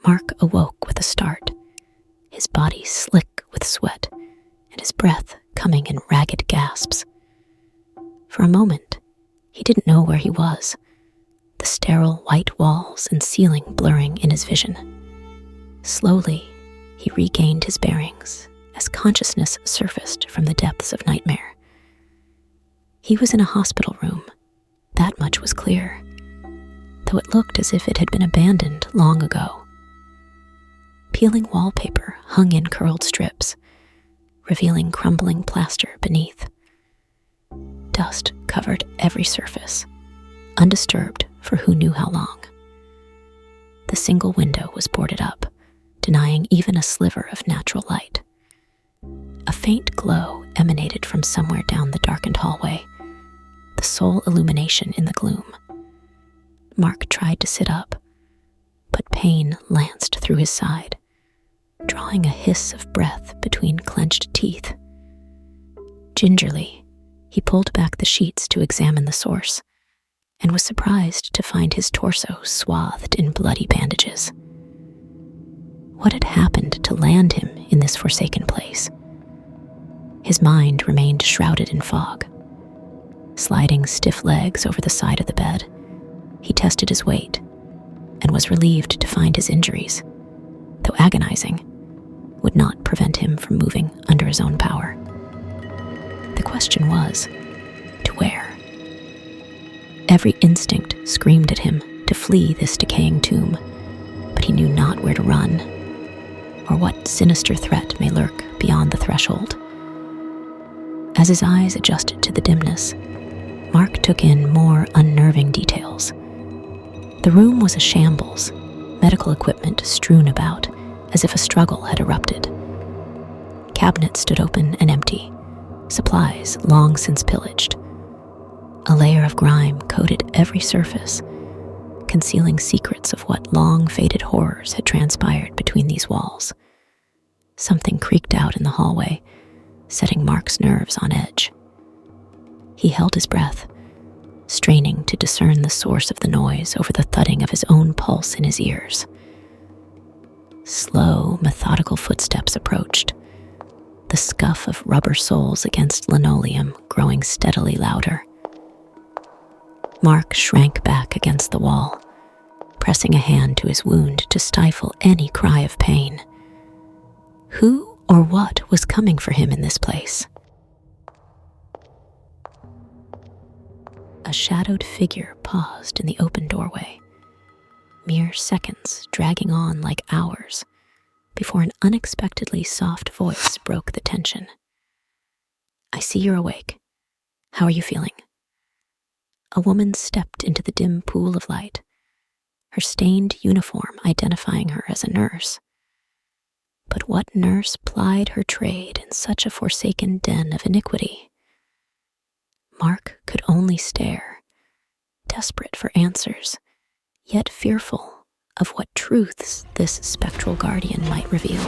Mark awoke with a start, his body slick with sweat and his breath coming in ragged gasps. For a moment, he didn't know where he was, the sterile white walls and ceiling blurring in his vision. Slowly, he regained his bearings as consciousness surfaced from the depths of nightmare. He was in a hospital room, that much was clear, though it looked as if it had been abandoned long ago. Peeling wallpaper hung in curled strips, revealing crumbling plaster beneath. Dust covered every surface, undisturbed for who knew how long. The single window was boarded up, denying even a sliver of natural light. A faint glow emanated from somewhere down the darkened hallway, the sole illumination in the gloom. Mark tried to sit up, but pain lanced through his side, drawing a hiss of breath between clenched teeth. Gingerly, he pulled back the sheets to examine the source, and was surprised to find his torso swathed in bloody bandages. What had happened to land him in this forsaken place? His mind remained shrouded in fog. Sliding stiff legs over the side of the bed, he tested his weight and was relieved to find his injuries, though agonizing, would not prevent him from moving under his own power. The question was, to where? Every instinct screamed at him to flee this decaying tomb, but he knew not where to run, or what sinister threat may lurk beyond the threshold. As his eyes adjusted to the dimness, Mark took in more unnerving details. The room was a shambles, medical equipment strewn about, as if a struggle had erupted. Cabinets stood open and empty, supplies long since pillaged. A layer of grime coated every surface, concealing secrets of what long-faded horrors had transpired between these walls. Something creaked out in the hallway, setting Mark's nerves on edge. He held his breath, straining to discern the source of the noise over the thudding of his own pulse in his ears. Slow, methodical footsteps approached, the scuff of rubber soles against linoleum growing steadily louder. Mark shrank back against the wall, pressing a hand to his wound to stifle any cry of pain. Who or what was coming for him in this place? A shadowed figure paused in the open doorway, mere seconds dragging on like hours, before an unexpectedly soft voice broke the tension. "I see you're awake. How are you feeling?" A woman stepped into the dim pool of light, her stained uniform identifying her as a nurse. But what nurse plied her trade in such a forsaken den of iniquity? Mark could only stare, desperate for answers, yet fearful of what truths this spectral guardian might reveal.